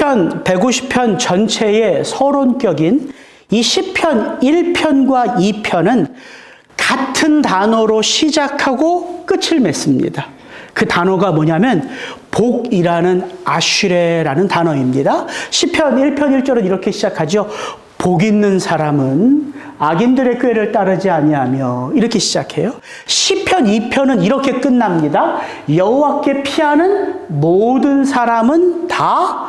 시편 150편 전체의 서론격인 이 시편 1편과 2편은 같은 단어로 시작하고 끝을 맺습니다. 그 단어가 뭐냐면 복이라는 아슈레라는 단어입니다. 시편 1편 1절은 이렇게 시작하죠. 복 있는 사람은 악인들의 꾀를 따르지 아니하며, 이렇게 시작해요. 시편 2편은 이렇게 끝납니다. 여호와께 피하는 모든 사람은 다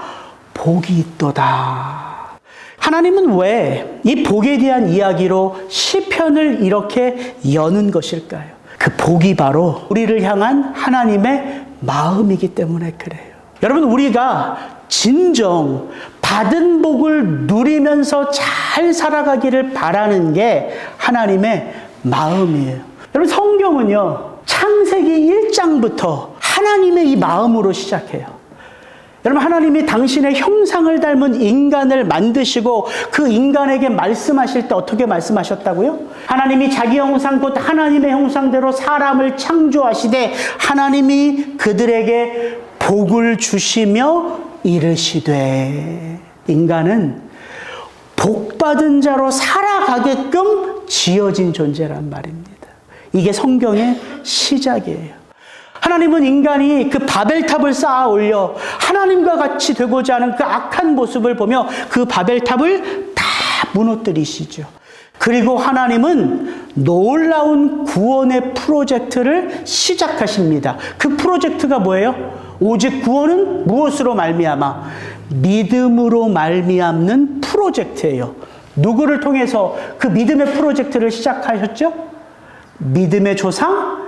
복이 있도다. 하나님은 왜 이 복에 대한 이야기로 시편을 이렇게 여는 것일까요? 그 복이 바로 우리를 향한 하나님의 마음이기 때문에 그래요. 여러분, 우리가 진정 받은 복을 누리면서 잘 살아가기를 바라는 게 하나님의 마음이에요. 여러분, 성경은요, 창세기 1장부터 하나님의 이 마음으로 시작해요. 여러분, 하나님이 당신의 형상을 닮은 인간을 만드시고 그 인간에게 말씀하실 때 어떻게 말씀하셨다고요? 하나님이 자기 형상 곧 하나님의 형상대로 사람을 창조하시되 하나님이 그들에게 복을 주시며 이르시되, 인간은 복받은 자로 살아가게끔 지어진 존재란 말입니다. 이게 성경의 시작이에요. 하나님은 인간이 그 바벨탑을 쌓아 올려 하나님과 같이 되고자 하는 그 악한 모습을 보며 그 바벨탑을 다 무너뜨리시죠. 그리고 하나님은 놀라운 구원의 프로젝트를 시작하십니다. 그 프로젝트가 뭐예요? 오직 구원은 무엇으로 말미암아? 믿음으로 말미암는 프로젝트예요. 누구를 통해서 그 믿음의 프로젝트를 시작하셨죠? 믿음의 조상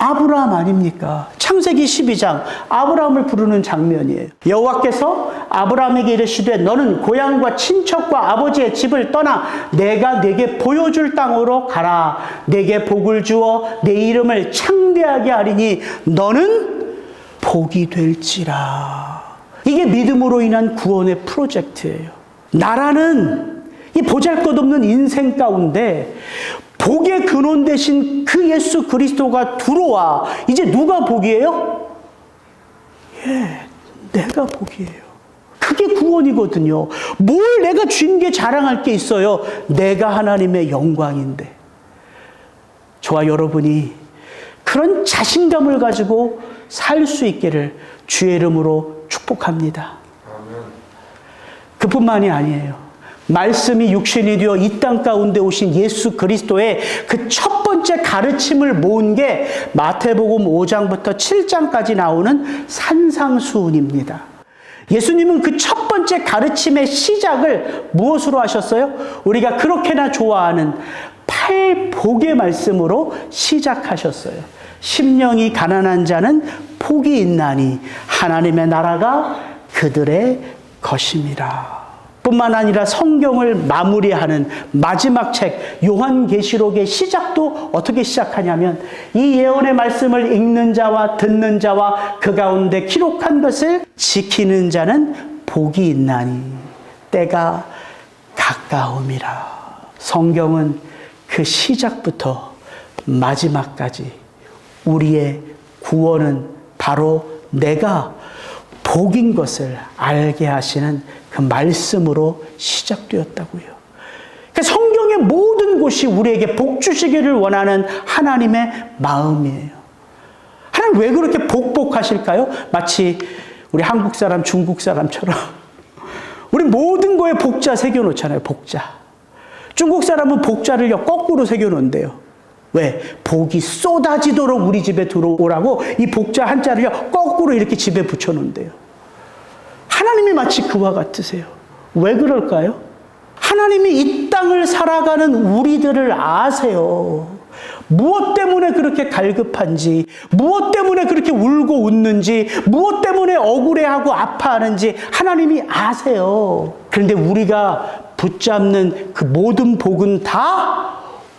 아브라함 아닙니까? 창세기 12장 아브라함을 부르는 장면이에요. 여호와께서 아브라함에게 이르시되 너는 고향과 친척과 아버지의 집을 떠나 내가 네게 보여줄 땅으로 가라. 네게 복을 주어 내 이름을 창대하게 하리니 너는 복이 될지라. 이게 믿음으로 인한 구원의 프로젝트예요. 나라는 이 보잘것없는 인생 가운데 복의 근원 되신 그 예수 그리스도가 들어와. 이제 누가 복이에요? 내가 복이에요. 그게 구원이거든요. 뭘 내가 준 게 자랑할 게 있어요? 내가 하나님의 영광인데. 저와 여러분이 그런 자신감을 가지고 살 수 있기를 주의 이름으로 축복합니다. 그뿐만이 아니에요. 말씀이 육신이 되어 이 땅 가운데 오신 예수 그리스도의 그 첫 번째 가르침을 모은 게 마태복음 5장부터 7장까지 나오는 산상수훈입니다. 예수님은 그 첫 번째 가르침의 시작을 무엇으로 하셨어요? 우리가 그렇게나 좋아하는 팔복의 말씀으로 시작하셨어요. 심령이 가난한 자는 복이 있나니 하나님의 나라가 그들의 것임이라. 뿐만 아니라 성경을 마무리하는 마지막 책 요한계시록의 시작도 어떻게 시작하냐면 이 예언의 말씀을 읽는 자와 듣는 자와 그 가운데 기록한 것을 지키는 자는 복이 있나니 때가 가까움이라. 성경은 그 시작부터 마지막까지 우리의 구원은 바로 내가 복인 것을 알게 하시는 그 말씀으로 시작되었다고요. 그러니까 성경의 모든 곳이 우리에게 복 주시기를 원하는 하나님의 마음이에요. 하나님 왜 그렇게 복복하실까요? 마치 우리 한국 사람, 중국 사람처럼 우리 모든 거에 복자 새겨놓잖아요. 복자. 중국 사람은 복자를요 거꾸로 새겨놓는데요. 왜? 복이 쏟아지도록 우리 집에 들어오라고 이 복자 한자를요 거꾸로 이렇게 집에 붙여놓는데요. 하나님이 마치 그와 같으세요. 왜 그럴까요? 하나님이 이 땅을 살아가는 우리들을 아세요. 무엇 때문에 그렇게 갈급한지, 무엇 때문에 그렇게 울고 웃는지, 무엇 때문에 억울해하고 아파하는지 하나님이 아세요. 그런데 우리가 붙잡는 그 모든 복은 다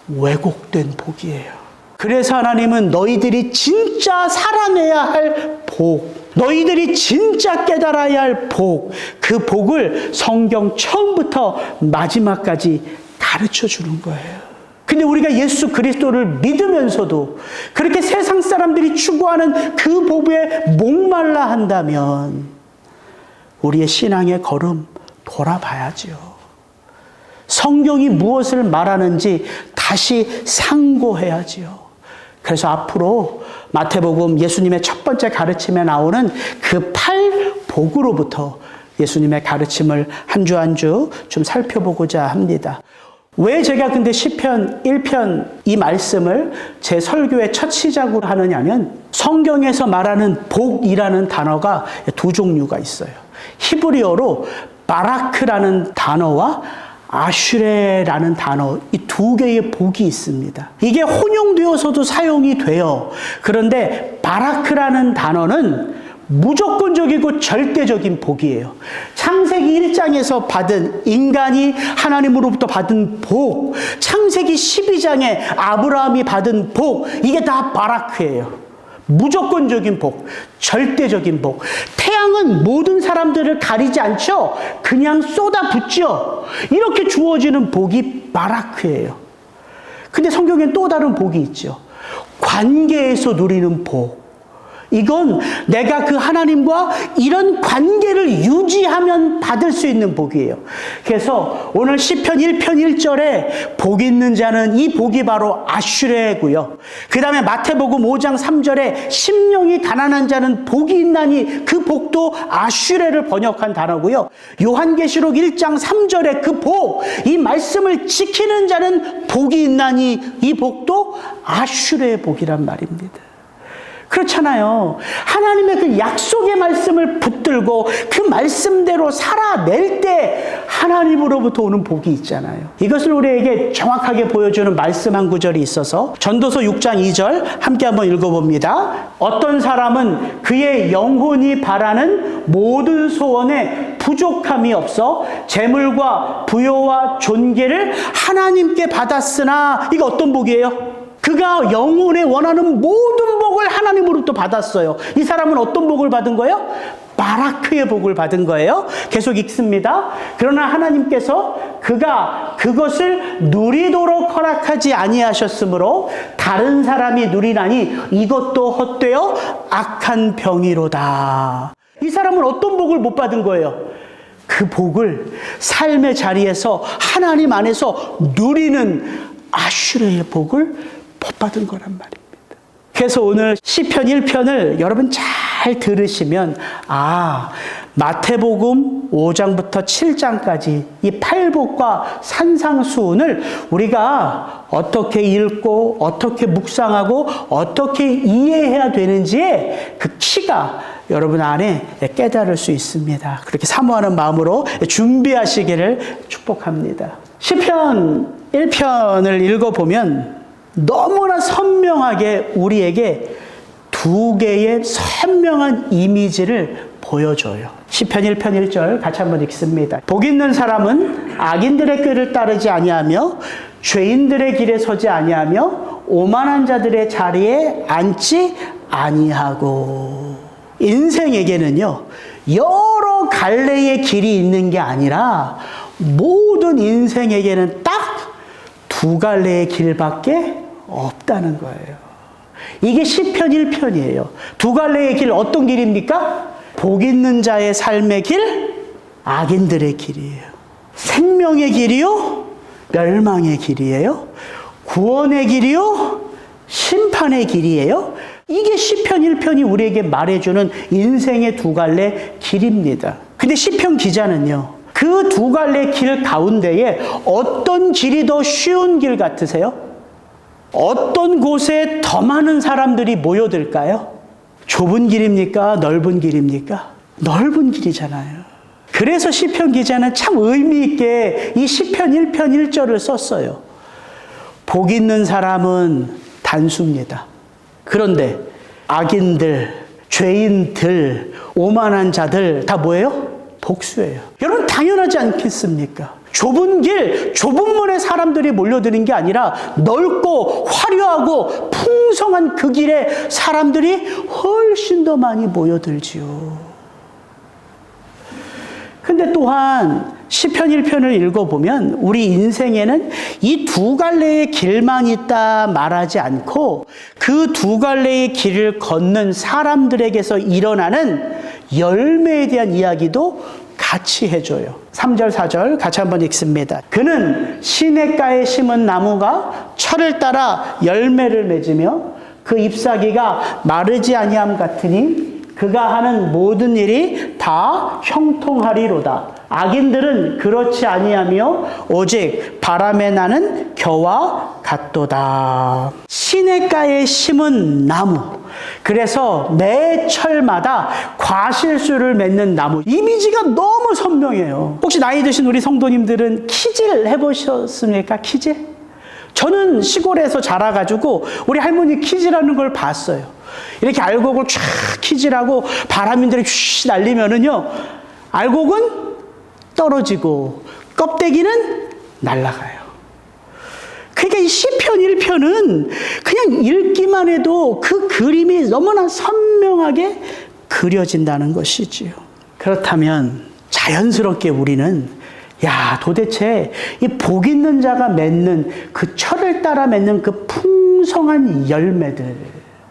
왜곡된 복이에요. 그래서 하나님은 너희들이 진짜 살아내야 할 복, 너희들이 진짜 깨달아야 할 복, 그 복을 성경 처음부터 마지막까지 가르쳐 주는 거예요. 근데 우리가 예수 그리스도를 믿으면서도 그렇게 세상 사람들이 추구하는 그 복에 목말라 한다면 우리의 신앙의 걸음 돌아봐야죠. 성경이 무엇을 말하는지 다시 상고해야지요. 그래서 앞으로 마태복음 예수님의 첫 번째 가르침에 나오는 그 8복으로부터 예수님의 가르침을 한 주 한 주 좀 살펴보고자 합니다. 왜 제가 근데 시편 1편 이 말씀을 제 설교의 첫 시작으로 하느냐면 성경에서 말하는 복이라는 단어가 두 종류가 있어요. 히브리어로 바라크라는 단어와 아슈레라는 단어, 이 두 개의 복이 있습니다. 이게 혼용되어서도 사용이 돼요. 그런데 바라크라는 단어는 무조건적이고 절대적인 복이에요. 창세기 1장에서 받은 인간이 하나님으로부터 받은 복, 창세기 12장에 아브라함이 받은 복, 이게 다 바라크예요. 무조건적인 복, 절대적인 복. 태양은 모든 사람들을 가리지 않죠? 그냥 쏟아붓죠? 이렇게 주어지는 복이 바라크예요. 근데 성경엔 또 다른 복이 있죠. 관계에서 누리는 복. 이건 내가 그 하나님과 이런 관계를 유지하면 받을 수 있는 복이에요. 그래서 오늘 시편 1편 1절에 복 있는 자는 이 복이 바로 아슈레고요. 그 다음에 마태복음 5장 3절에 심령이 가난한 자는 복이 있나니 그 복도 아슈레를 번역한 단어고요. 요한계시록 1장 3절에 그 복, 이 말씀을 지키는 자는 복이 있나니 이 복도 아슈레의 복이란 말입니다. 그렇잖아요. 하나님의 그 약속의 말씀을 붙들고 그 말씀대로 살아낼 때 하나님으로부터 오는 복이 있잖아요. 이것을 우리에게 정확하게 보여주는 말씀 한 구절이 있어서 전도서 6장 2절 함께 한번 읽어봅니다. 어떤 사람은 그의 영혼이 바라는 모든 소원에 부족함이 없어 재물과 부요와 존귀를 하나님께 받았으나, 이거 어떤 복이에요? 그가 영혼에 원하는 모든 복을 하나님으로부터 받았어요. 이 사람은 어떤 복을 받은 거예요? 바라크의 복을 받은 거예요. 계속 읽습니다. 그러나 하나님께서 그가 그것을 누리도록 허락하지 아니하셨으므로 다른 사람이 누리나니 이것도 헛되어 악한 병이로다. 이 사람은 어떤 복을 못 받은 거예요? 그 복을 삶의 자리에서 하나님 안에서 누리는 아슈레의 복을 못 받은 거란 말입니다. 그래서 오늘 시편 1편을 여러분 잘 들으시면 마태복음 5장부터 7장까지 이 팔복과 산상수훈을 우리가 어떻게 읽고 어떻게 묵상하고 어떻게 이해해야 되는지의 그 키가 여러분 안에 깨달을 수 있습니다. 그렇게 사모하는 마음으로 준비하시기를 축복합니다. 시편 1편을 읽어보면 너무나 선명하게 우리에게 두 개의 선명한 이미지를 보여줘요. 시편 1편 1절 같이 한번 읽습니다. 복 있는 사람은 악인들의 꾀를 따르지 아니하며 죄인들의 길에 서지 아니하며 오만한 자들의 자리에 앉지 아니하고. 인생에게는요, 여러 갈래의 길이 있는 게 아니라 모든 인생에게는 딱 두 갈래의 길밖에 없다는 거예요. 이게 시편 1편이에요. 두 갈래의 길, 어떤 길입니까? 복 있는 자의 삶의 길, 악인들의 길이에요. 생명의 길이요, 멸망의 길이에요. 구원의 길이요, 심판의 길이에요. 이게 시편 1편이 우리에게 말해주는 인생의 두 갈래 길입니다. 근데 시편 기자는요, 그 두 갈래 길 가운데에 어떤 길이 더 쉬운 길 같으세요? 어떤 곳에 더 많은 사람들이 모여들까요? 좁은 길입니까? 넓은 길입니까? 넓은 길이잖아요. 그래서 시편 기자는 참 의미 있게 이 시편 1편 1절을 썼어요. 복 있는 사람은 단수입니다. 그런데 악인들, 죄인들, 오만한 자들 다 뭐예요? 복수예요. 여러분 당연하지 않겠습니까? 좁은 길, 좁은 문에 사람들이 몰려드는 게 아니라 넓고 화려하고 풍성한 그 길에 사람들이 훨씬 더 많이 모여들지요. 근데 또한 시편 1편을 읽어보면 우리 인생에는 이 두 갈래의 길만 있다 말하지 않고 그 두 갈래의 길을 걷는 사람들에게서 일어나는 열매에 대한 이야기도 같이 해줘요. 3절, 4절 같이 한번 읽습니다. 그는 시냇가에 심은 나무가 철을 따라 열매를 맺으며 그 잎사귀가 마르지 아니함 같으니 그가 하는 모든 일이 다 형통하리로다. 악인들은 그렇지 아니하며 오직 바람에 나는 겨와 같도다. 시냇가에 심은 나무. 그래서 매 철마다 과실수를 맺는 나무. 이미지가 너무 선명해요. 혹시 나이 드신 우리 성도님들은 키질 해보셨습니까? 키질? 저는 시골에서 자라가지고 우리 할머니 키질하는 걸 봤어요. 이렇게 알곡을 쫙 키질하고 바람인들이 휘 날리면은요, 알곡은 떨어지고 껍데기는 날아가요. 그러니까 이 시편 1편은 그냥 읽기만 해도 그 그림이 너무나 선명하게 그려진다는 것이지요. 그렇다면 자연스럽게 우리는 도대체 이 복 있는 자가 맺는 그 철을 따라 맺는 그 풍성한 열매들,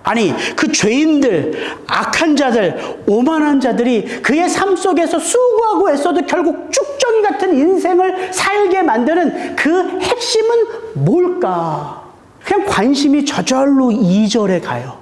아니 그 죄인들, 악한 자들, 오만한 자들이 그의 삶 속에서 수고하고 애써도 결국 쭉정이 같은 인생을 살게 만드는 그 핵심은 뭘까? 그냥 관심이 저절로 2절에 가요.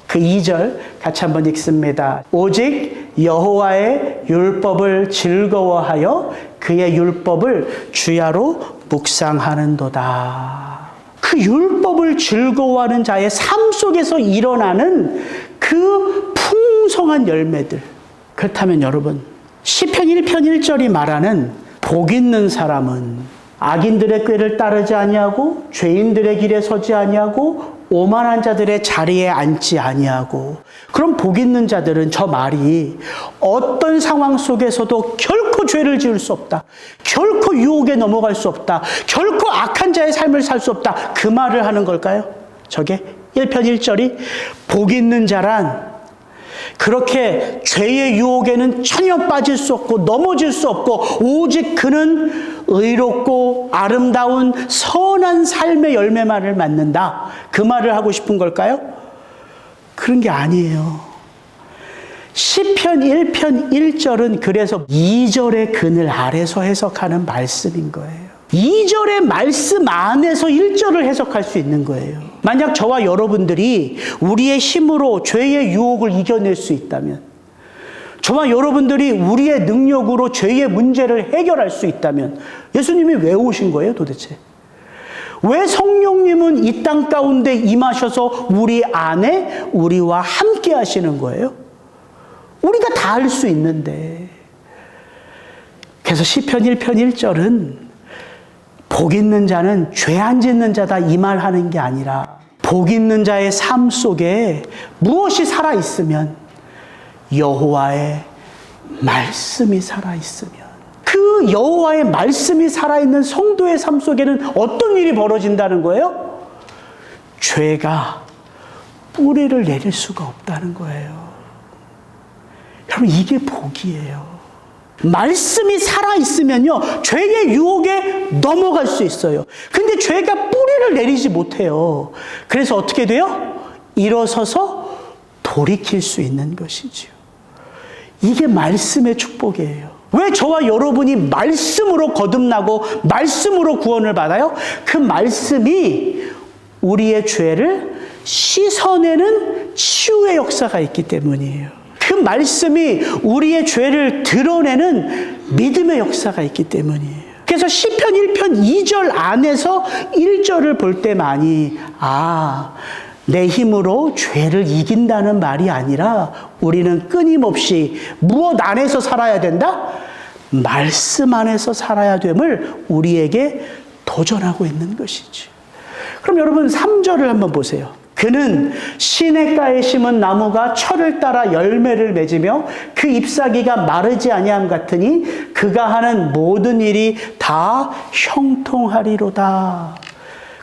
그 2절 같이 한번 읽습니다. 오직 여호와의 율법을 즐거워하여 그의 율법을 주야로 묵상하는도다. 그 율법을 즐거워하는 자의 삶 속에서 일어나는 그 풍성한 열매들. 그렇다면 여러분, 시편 1편 1절이 말하는 복 있는 사람은 악인들의 꾀를 따르지 아니하고 죄인들의 길에 서지 아니하고 오만한 자들의 자리에 앉지 아니하고. 그럼 복 있는 자들은 저 말이 어떤 상황 속에서도 결코 죄를 지을 수 없다, 결코 유혹에 넘어갈 수 없다, 결코 악한 자의 삶을 살 수 없다, 그 말을 하는 걸까요? 저게 1편 1절이 복 있는 자란 그렇게 죄의 유혹에는 전혀 빠질 수 없고 넘어질 수 없고 오직 그는 의롭고 아름다운 선한 삶의 열매만을 맺는다, 그 말을 하고 싶은 걸까요? 그런 게 아니에요. 시편 1편 1절은 그래서 2절의 그늘 아래서 해석하는 말씀인 거예요. 2절의 말씀 안에서 1절을 해석할 수 있는 거예요. 만약 저와 여러분들이 우리의 힘으로 죄의 유혹을 이겨낼 수 있다면, 저와 여러분들이 우리의 능력으로 죄의 문제를 해결할 수 있다면 예수님이 왜 오신 거예요 도대체? 왜 성령님은 이 땅 가운데 임하셔서 우리 안에 우리와 함께 하시는 거예요? 우리가 다 할 수 있는데. 그래서 시편 1편 1절은 복 있는 자는 죄 안 짓는 자다, 이 말하는 게 아니라 복 있는 자의 삶 속에 무엇이 살아있으면 여호와의 말씀이 살아있으면, 그 여호와의 말씀이 살아있는 성도의 삶 속에는 어떤 일이 벌어진다는 거예요? 죄가 뿌리를 내릴 수가 없다는 거예요. 여러분, 이게 복이에요. 말씀이 살아있으면요, 죄의 유혹에 넘어갈 수 있어요. 근데 죄가 뿌리를 내리지 못해요. 그래서 어떻게 돼요? 일어서서 돌이킬 수 있는 것이지요. 이게 말씀의 축복이에요. 왜 저와 여러분이 말씀으로 거듭나고 말씀으로 구원을 받아요? 그 말씀이 우리의 죄를 씻어내는 치유의 역사가 있기 때문이에요. 그 말씀이 우리의 죄를 드러내는 믿음의 역사가 있기 때문이에요. 그래서 시편 1편 2절 안에서 1절을 볼 때만이 내 힘으로 죄를 이긴다는 말이 아니라 우리는 끊임없이 무엇 안에서 살아야 된다? 말씀 안에서 살아야 됨을 우리에게 도전하고 있는 것이지. 그럼 여러분 3절을 한번 보세요. 그는 시냇가에 심은 나무가 철을 따라 열매를 맺으며 그 잎사귀가 마르지 아니함 같으니 그가 하는 모든 일이 다 형통하리로다.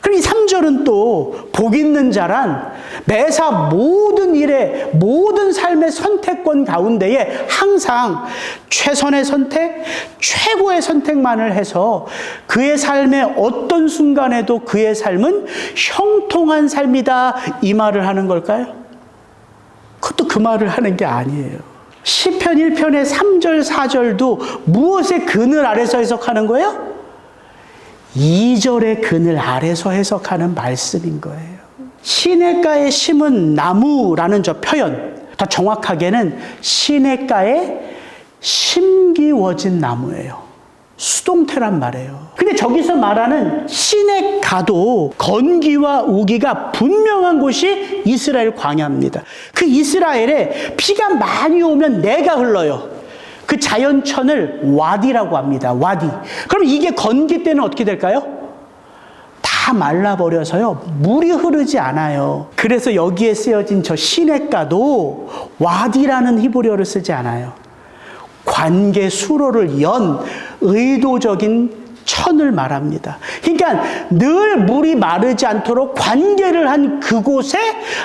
그럼 이 3절은 또 복 있는 자란 매사 모든 일에, 모든 삶의 선택권 가운데에 항상 최선의 선택, 최고의 선택만을 해서 그의 삶의 어떤 순간에도 그의 삶은 형통한 삶이다, 이 말을 하는 걸까요? 그것도 그 말을 하는 게 아니에요. 시편 1편의 3절, 4절도 무엇의 그늘 아래서 해석하는 거예요? 2절의 그늘 아래서 해석하는 말씀인 거예요. 시냇가에 심은 나무라는 저 표현, 더 정확하게는 시냇가에 심기워진 나무예요. 수동태란 말이에요. 근데 저기서 말하는 시냇가도 건기와 우기가 분명한 곳이 이스라엘 광야입니다. 그 이스라엘에 비가 많이 오면 내가 흘러요. 그 자연천을 와디라고 합니다. 와디. 그럼 이게 건기 때는 어떻게 될까요? 다 말라버려서요, 물이 흐르지 않아요. 그래서 여기에 쓰여진 저 시냇가도 와디라는 히브리어를 쓰지 않아요. 관계 수로를 연 의도적인 천을 말합니다. 그러니까 늘 물이 마르지 않도록 관계를 한 그곳에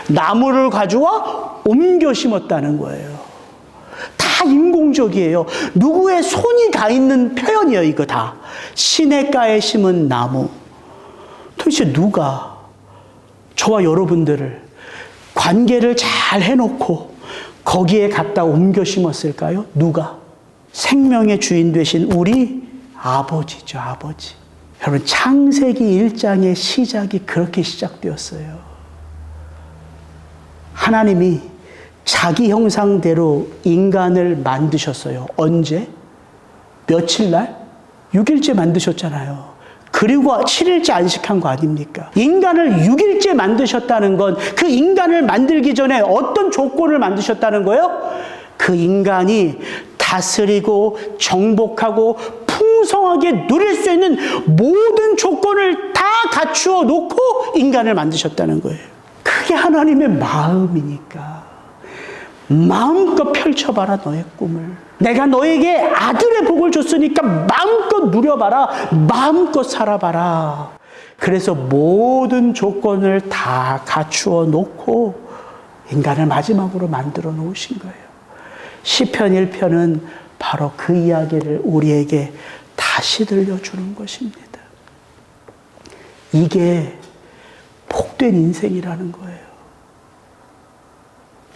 나무를 가져와 옮겨 심었다는 거예요. 다 인공적이에요. 누구의 손이 가 있는 표현이에요, 이거 다. 시냇가에 심은 나무. 도대체 누가 저와 여러분들을 관계를 잘 해놓고 거기에 갖다 옮겨 심었을까요? 누가? 생명의 주인 되신 우리 아버지죠, 아버지. 여러분, 창세기 1장의 시작이 그렇게 시작되었어요. 하나님이 자기 형상대로 인간을 만드셨어요. 언제? 며칠 날? 6일째 만드셨잖아요. 그리고 7일째 안식한 거 아닙니까? 인간을 6일째 만드셨다는 건 그 인간을 만들기 전에 어떤 조건을 만드셨다는 거예요? 그 인간이 다스리고 정복하고 풍성하게 누릴 수 있는 모든 조건을 다 갖추어 놓고 인간을 만드셨다는 거예요. 그게 하나님의 마음이니까 마음껏 펼쳐봐라 너의 꿈을. 내가 너에게 아들의 복을 줬으니까 마음껏 누려봐라. 마음껏 살아봐라. 그래서 모든 조건을 다 갖추어 놓고 인간을 마지막으로 만들어 놓으신 거예요. 시편 1편은 바로 그 이야기를 우리에게 다시 들려주는 것입니다. 이게 복된 인생이라는 거예요.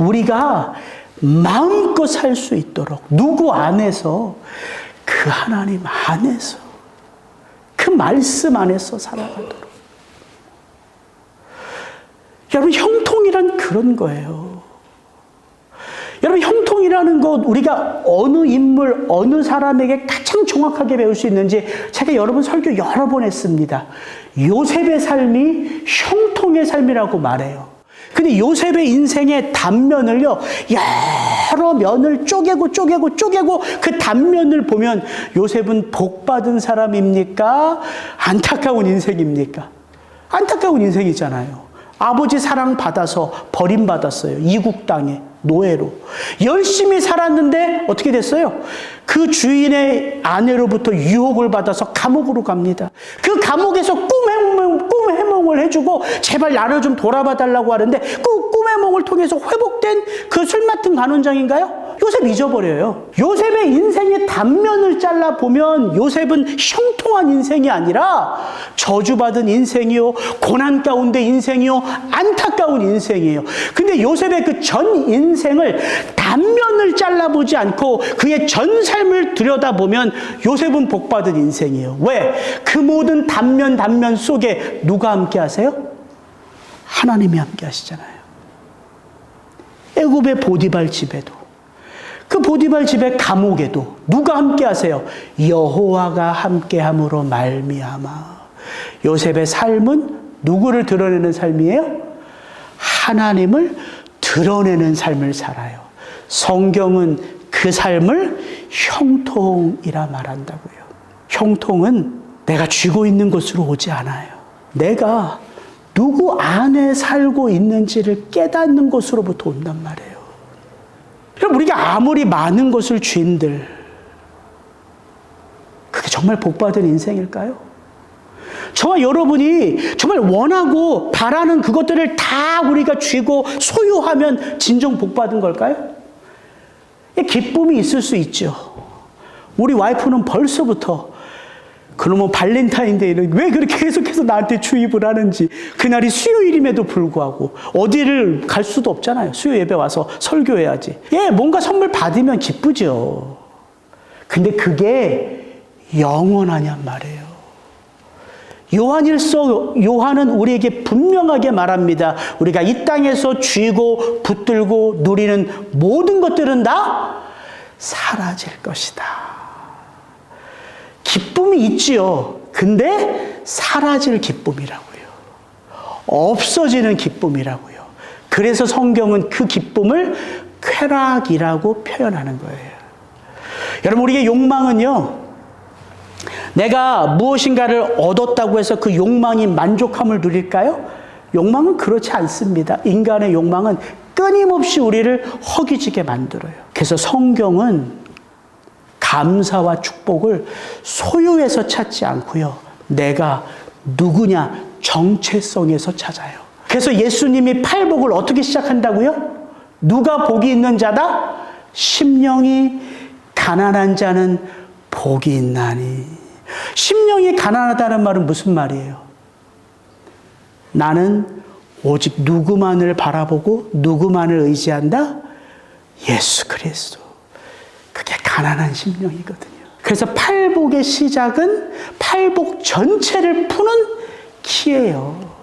우리가 마음껏 살 수 있도록 누구 안에서? 그 하나님 안에서, 그 말씀 안에서 살아가도록. 여러분, 형통이란 그런 거예요. 여러분, 형통이라는 것 우리가 어느 인물, 어느 사람에게 가장 정확하게 배울 수 있는지 제가 여러분 설교 여러 번 했습니다. 요셉의 삶이 형통의 삶이라고 말해요. 근데 요셉의 인생의 단면을요, 여러 면을 쪼개고 그 단면을 보면 요셉은 복받은 사람입니까? 안타까운 인생입니까? 안타까운 인생이잖아요. 아버지 사랑 받아서 버림받았어요. 이국 땅에 노예로. 열심히 살았는데 어떻게 됐어요? 그 주인의 아내로부터 유혹을 받아서 감옥으로 갑니다. 그 감옥에서 꿈 해몽을 해주고 제발 나를 좀 돌아봐 달라고 하는데 그 꿈 해몽을 통해서 회복된 그 술 맡은 간원장인가요? 요셉 잊어버려요. 요셉의 인생의 단면을 잘라보면 요셉은 형통한 인생이 아니라 저주받은 인생이요, 고난 가운데 인생이요, 안타까운 인생이에요. 근데 요셉의 그 전 인생을 단면을 잘라보지 않고 그의 전 삶을 들여다보면 요셉은 복받은 인생이에요. 왜? 그 모든 단면 속에 누가 함께 하세요? 하나님이 함께 하시잖아요. 애굽의 보디발 집에도, 그 보디발 집의 감옥에도 누가 함께 하세요? 여호와가 함께함으로 말미암아. 요셉의 삶은 누구를 드러내는 삶이에요? 하나님을 드러내는 삶을 살아요. 성경은 그 삶을 형통이라 말한다고요. 형통은 내가 쥐고 있는 곳으로 오지 않아요. 내가 누구 안에 살고 있는지를 깨닫는 곳으로부터 온단 말이에요. 그럼 우리가 아무리 많은 것을 쥔들, 그게 정말 복받은 인생일까요? 저와 여러분이 정말 원하고 바라는 그것들을 다 우리가 쥐고 소유하면 진정 복받은 걸까요? 기쁨이 있을 수 있죠. 우리 와이프는 벌써부터 그러면 발렌타인데이는 왜 그렇게 계속해서 나한테 주입을 하는지, 그날이 수요일임에도 불구하고 어디를 갈 수도 없잖아요. 수요 예배 와서 설교해야지. 예, 뭔가 선물 받으면 기쁘죠. 근데 그게 영원하냔 말이에요. 요한은 우리에게 분명하게 말합니다. 우리가 이 땅에서 쥐고 붙들고 누리는 모든 것들은 다 사라질 것이다. 기쁨이 있지요. 근데 사라질 기쁨이라고요. 없어지는 기쁨이라고요. 그래서 성경은 그 기쁨을 쾌락이라고 표현하는 거예요. 여러분, 우리의 욕망은요, 내가 무엇인가를 얻었다고 해서 그 욕망이 만족함을 누릴까요? 욕망은 그렇지 않습니다. 인간의 욕망은 끊임없이 우리를 허기지게 만들어요. 그래서 성경은 감사와 축복을 소유에서 찾지 않고요, 내가 누구냐 정체성에서 찾아요. 그래서 예수님이 팔복을 어떻게 시작한다고요? 누가 복이 있는 자다? 심령이 가난한 자는 복이 있나니. 심령이 가난하다는 말은 무슨 말이에요? 나는 오직 누구만을 바라보고 누구만을 의지한다? 예수 그리스도. 그게 가난한 심령이거든요. 그래서 팔복의 시작은 팔복 전체를 푸는 키예요.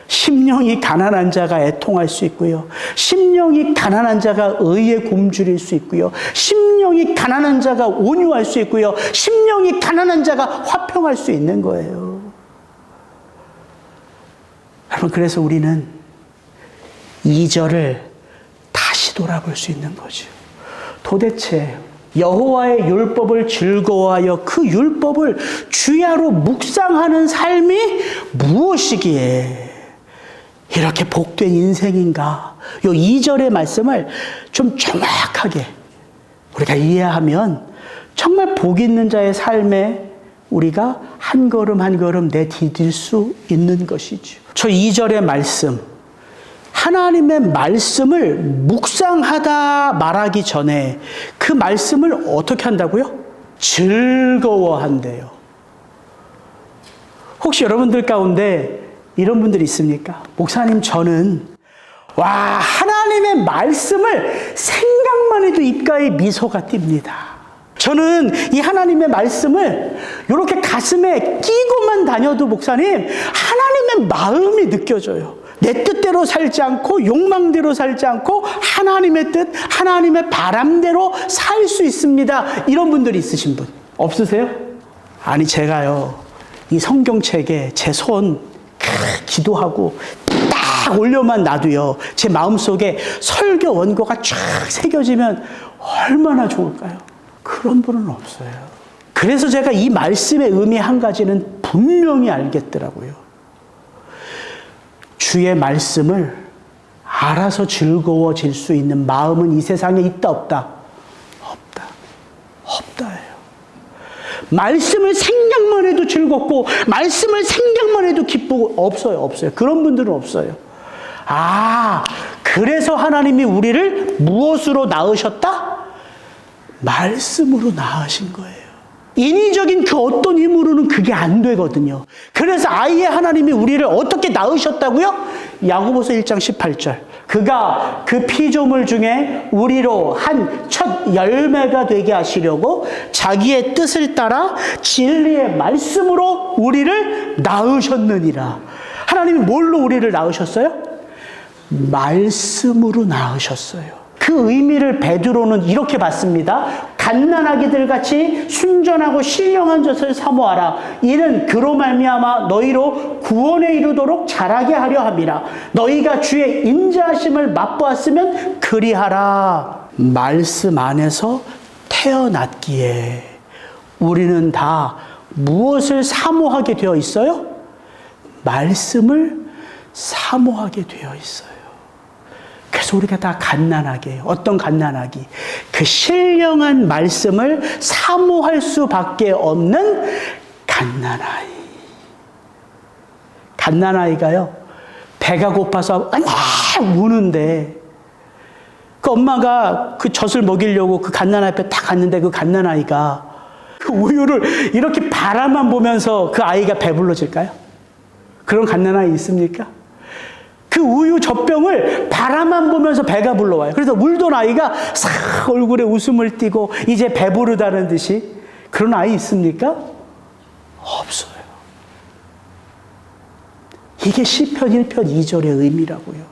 심령이 가난한 자가 애통할 수 있고요. 심령이 가난한 자가 의에 굶주릴 수 있고요. 심령이 가난한 자가 온유할 수 있고요. 심령이 가난한 자가 화평할 수 있는 거예요. 여러분, 그래서 우리는 2절을 다시 돌아볼 수 있는 거죠. 도대체 여호와의 율법을 즐거워하여 그 율법을 주야로 묵상하는 삶이 무엇이기에 이렇게 복된 인생인가? 요 2절의 말씀을 좀 정확하게 우리가 이해하면 정말 복 있는 자의 삶에 우리가 한 걸음 한 걸음 내디딜 수 있는 것이죠. 저 2절의 말씀, 하나님의 말씀을 묵상하다 말하기 전에 그 말씀을 어떻게 한다고요? 즐거워한대요. 혹시 여러분들 가운데 이런 분들이 있습니까? 목사님, 저는 하나님의 말씀을 생각만 해도 입가에 미소가 띕니다. 저는 이 하나님의 말씀을 이렇게 가슴에 끼고만 다녀도 목사님, 하나님의 마음이 느껴져요. 내 뜻대로 살지 않고 욕망대로 살지 않고 하나님의 뜻, 하나님의 바람대로 살 수 있습니다. 이런 분들이 있으신 분 없으세요? 아니, 제가요, 이 성경책에 제 손 기도하고 딱 올려만 놔도요, 제 마음속에 설교 원고가 쫙 새겨지면 얼마나 좋을까요? 그런 분은 없어요. 그래서 제가 이 말씀의 의미 한 가지는 분명히 알겠더라고요. 주의 말씀을 알아서 즐거워질 수 있는 마음은 이 세상에 있다 없다? 없다. 없다예요. 말씀을 생각만 해도 즐겁고 말씀을 생각만 해도 기쁘고 없어요. 그런 분들은 없어요. 그래서 하나님이 우리를 무엇으로 낳으셨다? 말씀으로 낳으신 거예요. 인위적인 그 어떤 힘으로는 그게 안 되거든요. 그래서 아예 하나님이 우리를 어떻게 낳으셨다고요? 야고보서 1장 18절. 그가 그 피조물 중에 우리로 한 첫 열매가 되게 하시려고 자기의 뜻을 따라 진리의 말씀으로 우리를 낳으셨느니라. 하나님이 뭘로 우리를 낳으셨어요? 말씀으로 낳으셨어요. 그 의미를 베드로는 이렇게 봤습니다. 갓난아기들 같이 순전하고 신령한 젖을 사모하라. 이는 그로 말미암아 너희로 구원에 이르도록 자라게 하려 함이라. 너희가 주의 인자하심을 맛보았으면 그리하라. 말씀 안에서 태어났기에 우리는 다 무엇을 사모하게 되어 있어요? 말씀을 사모하게 되어 있어요. 그래서 우리가 다 갓난아기 해요. 어떤 갓난아기? 그 신령한 말씀을 사모할 수밖에 없는 갓난아이. 갓난아이가요, 배가 고파서 우는데 그 엄마가 그 젖을 먹이려고 그 갓난아이 앞에 딱 갔는데 그 갓난아이가 그 그 우유를 이렇게 바라만 보면서 그 아이가 배불러질까요? 그런 갓난 아이 있습니까? 그 우유 젖병을 바라만 보면서 배가 불러와요. 그래서 울던 아이가 싹 얼굴에 웃음을 띠고 이제 배부르다는 듯이 그런 아이 있습니까? 없어요. 이게 시편 1편 2절의 의미라고요.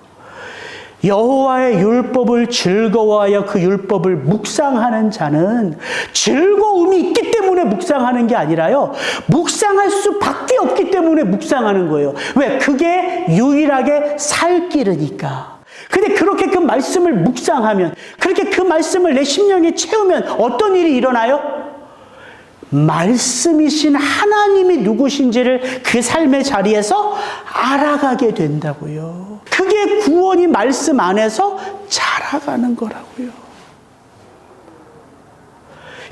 여호와의 율법을 즐거워하여 그 율법을 묵상하는 자는 즐거움이 있기 때문에 묵상하는 게 아니라요. 묵상할 수밖에 없기 때문에 묵상하는 거예요. 왜? 그게 유일하게 살 길이니까. 근데 그렇게 그 말씀을 묵상하면, 그렇게 그 말씀을 내 심령에 채우면 어떤 일이 일어나요? 말씀이신 하나님이 누구신지를 그 삶의 자리에서 알아가게 된다고요. 그게 구원이 말씀 안에서 자라가는 거라고요.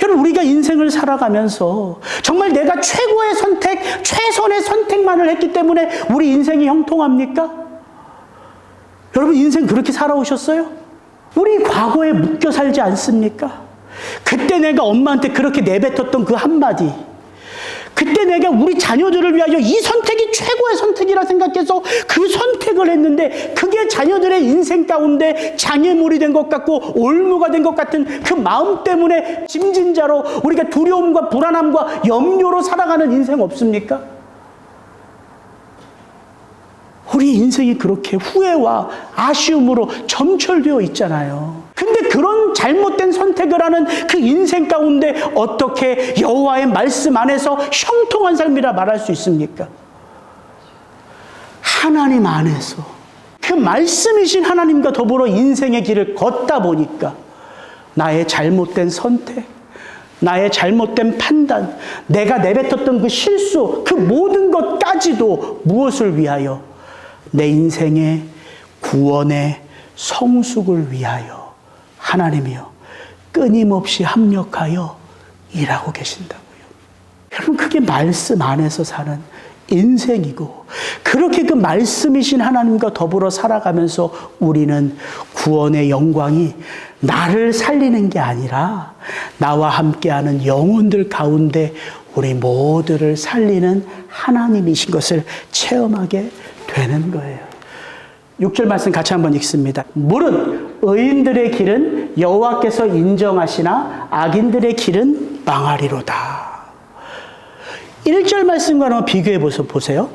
여러분, 우리가 인생을 살아가면서 정말 내가 최고의 선택, 최선의 선택만을 했기 때문에 우리 인생이 형통합니까? 여러분, 인생 그렇게 살아오셨어요? 우리 과거에 묶여 살지 않습니까? 그때 내가 엄마한테 그렇게 내뱉었던 그 한마디, 그때 내가 우리 자녀들을 위하여 이 선택이 최고의 선택이라 생각해서 그 선택을 했는데 그게 자녀들의 인생 가운데 장애물이 된 것 같고 올무가 된 것 같은 그 마음 때문에 짐진자로 우리가 두려움과 불안함과 염려로 살아가는 인생 없습니까? 우리 인생이 그렇게 후회와 아쉬움으로 점철되어 있잖아요. 근데 그런 잘못된 선택을 하는 그 인생 가운데 어떻게 여호와의 말씀 안에서 형통한 삶이라 말할 수 있습니까? 하나님 안에서 그 말씀이신 하나님과 더불어 인생의 길을 걷다 보니까 나의 잘못된 선택, 나의 잘못된 판단, 내가 내뱉었던 그 실수, 그 모든 것까지도 무엇을 위하여? 내 인생의 구원의 성숙을 위하여 하나님이요 끊임없이 합력하여 일하고 계신다고요. 여러분, 그게 말씀 안에서 사는 인생이고, 그렇게 그 말씀이신 하나님과 더불어 살아가면서 우리는 구원의 영광이 나를 살리는 게 아니라 나와 함께하는 영혼들 가운데 우리 모두를 살리는 하나님이신 것을 체험하게 되는 거예요. 6절 말씀 같이 한번 읽습니다. 물은 의인들의 길은 여호와께서 인정하시나 악인들의 길은 망하리로다. 1절 말씀과 한번 비교해 보세요.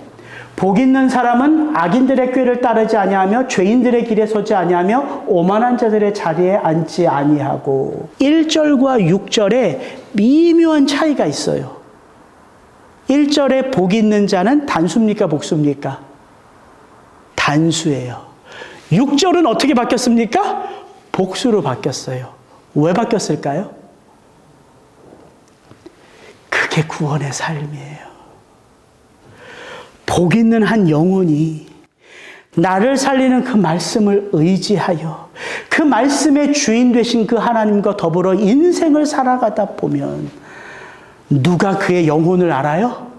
복 있는 사람은 악인들의 꾀를 따르지 아니하며 죄인들의 길에 서지 아니하며 오만한 자들의 자리에 앉지 아니하고. 1절과 6절에 미묘한 차이가 있어요. 1절에 복 있는 자는 단수입니까, 복수입니까? 단수예요. 6절은 어떻게 바뀌었습니까? 복수로 바뀌었어요. 왜 바뀌었을까요? 그게 구원의 삶이에요. 복 있는 한 영혼이 나를 살리는 그 말씀을 의지하여 그 말씀의 주인 되신 그 하나님과 더불어 인생을 살아가다 보면 누가 그의 영혼을 알아요?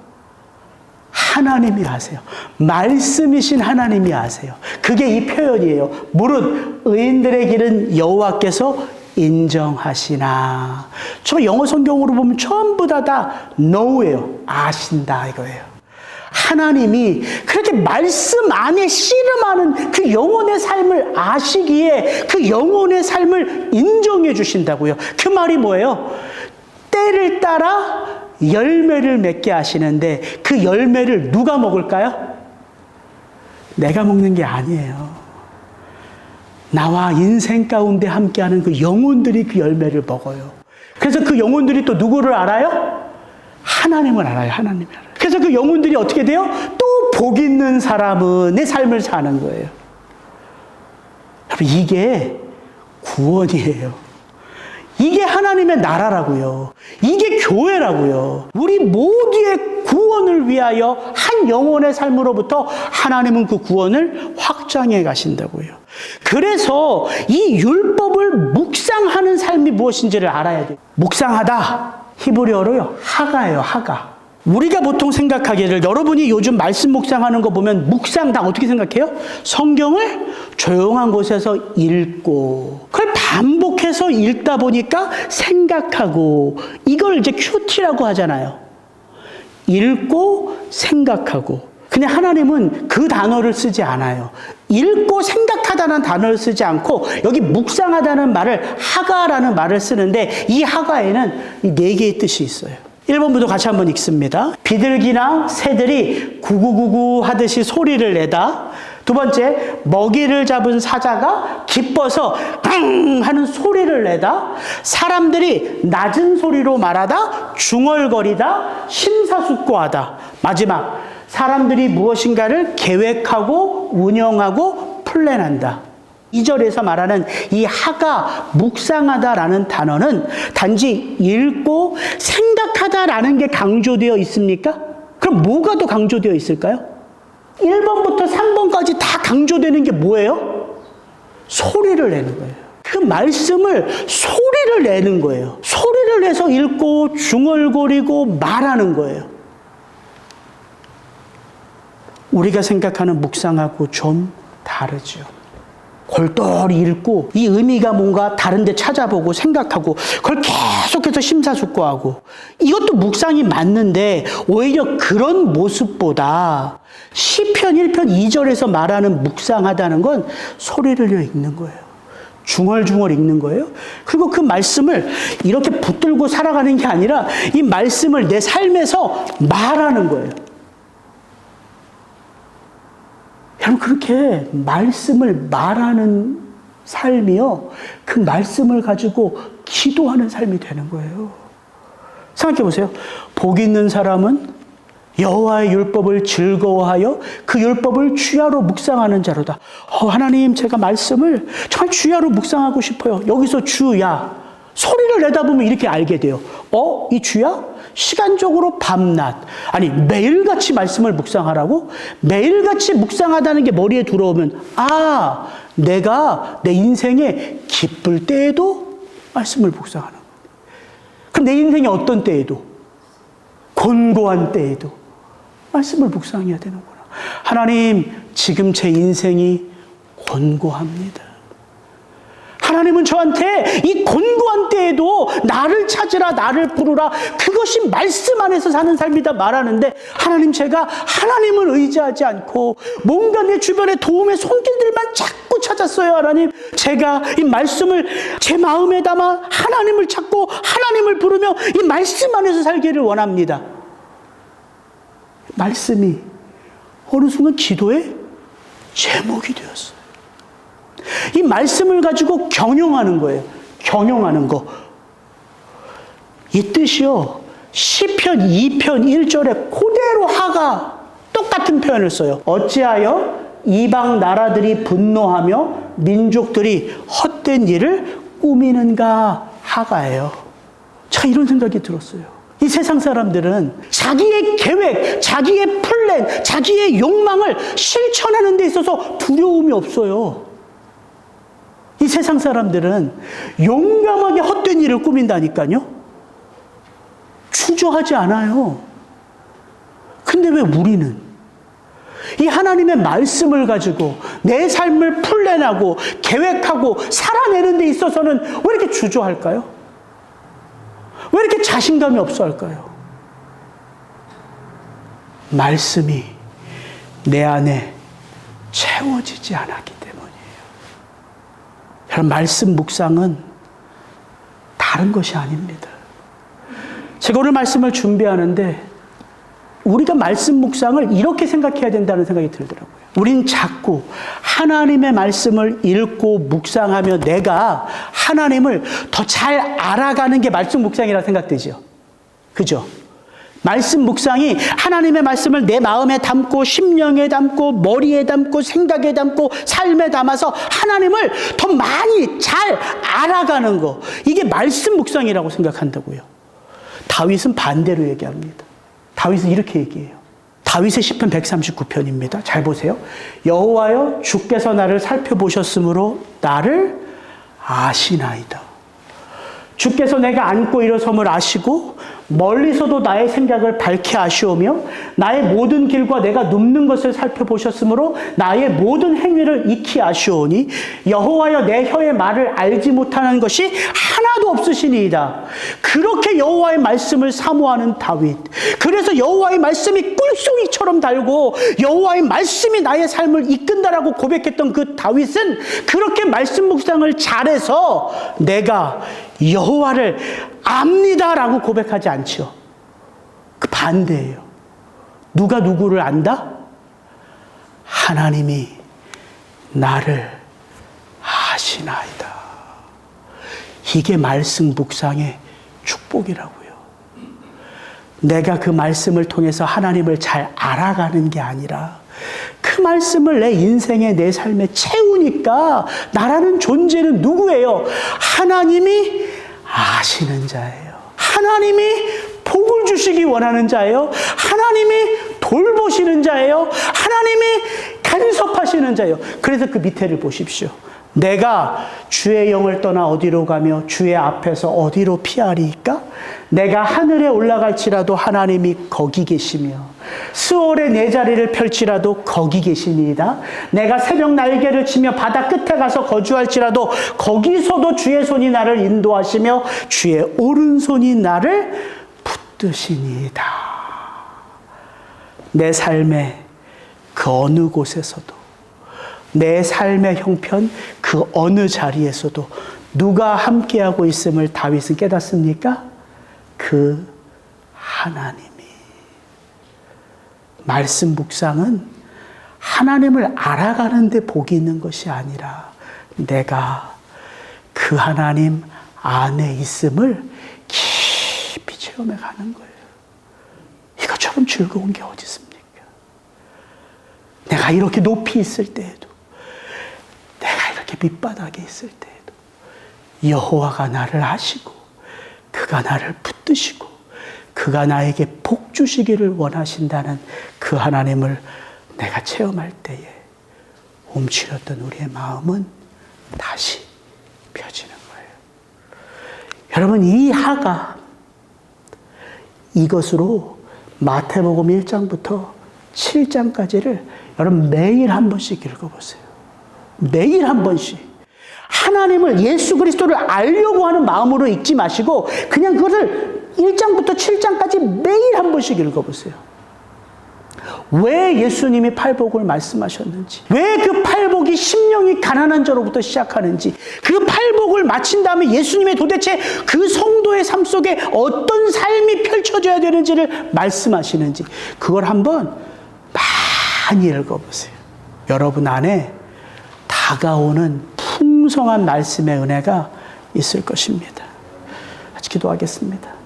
하나님이 아세요. 말씀이신 하나님이 아세요. 그게 이 표현이에요. 무릇 의인들의 길은 여호와께서 인정하시나. 저 영어 성경으로 보면 전부 다 know예요. 아신다 이거예요. 하나님이 그렇게 말씀 안에 씨름하는 그 영혼의 삶을 아시기에 그 영혼의 삶을 인정해 주신다고요. 그 말이 뭐예요? 때를 따라 열매를 맺게 하시는데 그 열매를 누가 먹을까요? 내가 먹는 게 아니에요. 나와 인생 가운데 함께하는 그 영혼들이 그 열매를 먹어요. 그래서 그 영혼들이 또 누구를 알아요? 하나님을 알아요. 하나님을 알아요. 그래서 그 영혼들이 어떻게 돼요? 또 복 있는 사람은 내 삶을 사는 거예요. 여러분, 이게 구원이에요. 이게 하나님의 나라라고요. 이게 교회라고요. 우리 모두의 구원을 위하여 한 영혼의 삶으로부터 하나님은 그 구원을 확장해 가신다고요. 그래서 이 율법을 묵상하는 삶이 무엇인지를 알아야 돼요. 묵상하다, 히브리어로요, 하가예요. 하가. 우리가 보통 생각하기를, 여러분이 요즘 말씀 묵상하는 거 보면 묵상 다 어떻게 생각해요? 성경을 조용한 곳에서 읽고 그걸 반복해서 계속해서 읽다 보니까 생각하고, 이걸 이제 큐티라고 하잖아요. 읽고 생각하고. 근데 하나님은 그 단어를 쓰지 않아요. 읽고 생각하다는 단어를 쓰지 않고 여기 묵상하다는 말을 하가라는 말을 쓰는데, 이 하가에는 이 4개의 뜻이 있어요. 1번부터 같이 한번 읽습니다. 비둘기나 새들이 구구구구 하듯이 소리를 내다. 두 번째, 먹이를 잡은 사자가 기뻐서 깡 하는 소리를 내다. 사람들이 낮은 소리로 말하다, 중얼거리다, 심사숙고하다. 마지막, 사람들이 무엇인가를 계획하고 운영하고 플랜한다. 2절에서 말하는 이 하가, 묵상하다라는 단어는 단지 읽고 생각하다라는 게 강조되어 있습니까? 그럼 뭐가 더 강조되어 있을까요? 1번부터 3번까지 다 강조되는 게 뭐예요? 소리를 내는 거예요. 그 말씀을 소리를 내는 거예요. 소리를 내서 읽고 중얼거리고 말하는 거예요. 우리가 생각하는 묵상하고 좀 다르죠. 골똘히 읽고 이 의미가 뭔가 다른 데 찾아보고 생각하고 그걸 계속해서 심사숙고하고, 이것도 묵상이 맞는데 오히려 그런 모습보다 시편 1편 2절에서 말하는 묵상하다는 건 소리를 내어 읽는 거예요. 중얼중얼 읽는 거예요. 그리고 그 말씀을 이렇게 붙들고 살아가는 게 아니라 이 말씀을 내 삶에서 말하는 거예요. 여러분, 그렇게 말씀을 말하는 삶이요, 그 말씀을 가지고 기도하는 삶이 되는 거예요. 생각해 보세요. 복 있는 사람은 여호와의 율법을 즐거워하여 그 율법을 주야로 묵상하는 자로다. 하나님, 제가 말씀을 정말 주야로 묵상하고 싶어요. 여기서 주야, 소리를 내다 보면 이렇게 알게 돼요. 이 주야? 시간적으로 밤낮, 아니 매일같이 말씀을 묵상하라고? 매일같이 묵상하다는 게 머리에 들어오면, 내가 내 인생에 기쁠 때에도 말씀을 묵상하는 거예요. 그럼 내 인생에 어떤 때에도, 곤고한 때에도 말씀을 묵상해야 되는구나. 하나님, 지금 제 인생이 곤고합니다. 하나님은 저한테 이 곤고한 때에도 나를 찾으라, 나를 부르라, 그것이 말씀 안에서 사는 삶이다 말하는데, 하나님, 제가 하나님을 의지하지 않고 뭔가 내 주변에 도움의 손길들만 자꾸 찾았어요. 하나님, 제가 이 말씀을 제 마음에 담아 하나님을 찾고 하나님을 부르며 이 말씀 안에서 살기를 원합니다. 말씀이 어느 순간 기도의 제목이 되었어요. 이 말씀을 가지고 경영하는 거예요. 경영하는 거. 이 뜻이요, 시편 2편 1절에 그대로 하가 똑같은 표현을 써요. 어찌하여 이방 나라들이 분노하며 민족들이 헛된 일을 꾸미는가, 하가예요. 자, 이런 생각이 들었어요. 이 세상 사람들은 자기의 계획, 자기의 플랜, 자기의 욕망을 실천하는 데 있어서 두려움이 없어요. 이 세상 사람들은 용감하게 헛된 일을 꾸민다니까요. 주저하지 않아요. 근데 왜 우리는 이 하나님의 말씀을 가지고 내 삶을 플랜하고 계획하고 살아내는 데 있어서는 왜 이렇게 주저할까요? 왜 이렇게 자신감이 없어 할까요? 말씀이 내 안에 채워지지 않았기 때문이에요. 여러분, 말씀 묵상은 다른 것이 아닙니다. 제가 오늘 말씀을 준비하는데 우리가 말씀 묵상을 이렇게 생각해야 된다는 생각이 들더라고요. 우린 자꾸 하나님의 말씀을 읽고 묵상하며 내가 하나님을 더 잘 알아가는 게 말씀 묵상이라고 생각되죠. 그죠? 말씀 묵상이 하나님의 말씀을 내 마음에 담고 심령에 담고 머리에 담고 생각에 담고 삶에 담아서 하나님을 더 많이 잘 알아가는 거, 이게 말씀 묵상이라고 생각한다고요. 다윗은 반대로 얘기합니다. 다윗은 이렇게 얘기해요. 다윗의 시편 139편입니다. 잘 보세요. 여호와여, 주께서 나를 살펴보셨으므로 나를 아시나이다. 주께서 내가 앉고 일어섬을 아시고 멀리서도 나의 생각을 밝히 아시오며 나의 모든 길과 내가 눕는 것을 살펴보셨으므로 나의 모든 행위를 익히 아시오니 여호와여 내 혀의 말을 알지 못하는 것이 하나도 없으시니이다. 그렇게 여호와의 말씀을 사모하는 다윗. 그래서 여호와의 말씀이 꿀송이처럼 달고 여호와의 말씀이 나의 삶을 이끈다라고 고백했던 그 다윗은 그렇게 말씀 묵상을 잘해서 내가 여호와를 압니다라고 고백하지 않지요. 그 반대예요. 누가 누구를 안다? 하나님이 나를 아시나이다. 이게 말씀 묵상의 축복이라고요. 내가 그 말씀을 통해서 하나님을 잘 알아가는 게 아니라 그 말씀을 내 인생에 내 삶에 채우니까 나라는 존재는 누구예요? 하나님이 아시는 자예요. 하나님이 복을 주시기 원하는 자예요. 하나님이 돌보시는 자예요. 하나님이 간섭하시는 자예요. 그래서 그 밑에를 보십시오. 내가 주의 영을 떠나 어디로 가며 주의 앞에서 어디로 피하리이까? 내가 하늘에 올라갈지라도 하나님이 거기 계시며 스올에 내 자리를 펼치라도 거기 계시니이다. 내가 새벽 날개를 치며 바다 끝에 가서 거주할지라도 거기서도 주의 손이 나를 인도하시며 주의 오른손이 나를 붙드시니이다. 내 삶의 그 어느 곳에서도 내 삶의 형편 그 어느 자리에서도 누가 함께하고 있음을 다윗은 깨닫습니까? 그 하나님이. 말씀 묵상은 하나님을 알아가는 데 복이 있는 것이 아니라 내가 그 하나님 안에 있음을 깊이 체험해 가는 거예요. 이것처럼 즐거운 게 어디 있습니까? 내가 이렇게 높이 있을 때에도 내가 이렇게 밑바닥에 있을 때에도 여호와가 나를 아시고 그가 나를 붙드시고 그가 나에게 복 주시기를 원하신다는 그 하나님을 내가 체험할 때에 움츠렸던 우리의 마음은 다시 펴지는 거예요. 여러분, 이 하가 이것으로 마태복음 1장부터 7장까지를 여러분 매일 한 번씩 읽어보세요. 매일 한 번씩. 하나님을 예수 그리스도를 알려고 하는 마음으로 읽지 마시고 그냥 그것을 1장부터 7장까지 매일 한 번씩 읽어보세요. 왜 예수님이 팔복을 말씀하셨는지, 왜 그 팔복이 심령이 가난한 자로부터 시작하는지, 그 팔복을 마친 다음에 예수님의 도대체 그 성도의 삶 속에 어떤 삶이 펼쳐져야 되는지를 말씀하시는지 그걸 한번 많이 읽어보세요. 여러분 안에 다가오는 풍성한 말씀의 은혜가 있을 것입니다. 같이 기도하겠습니다.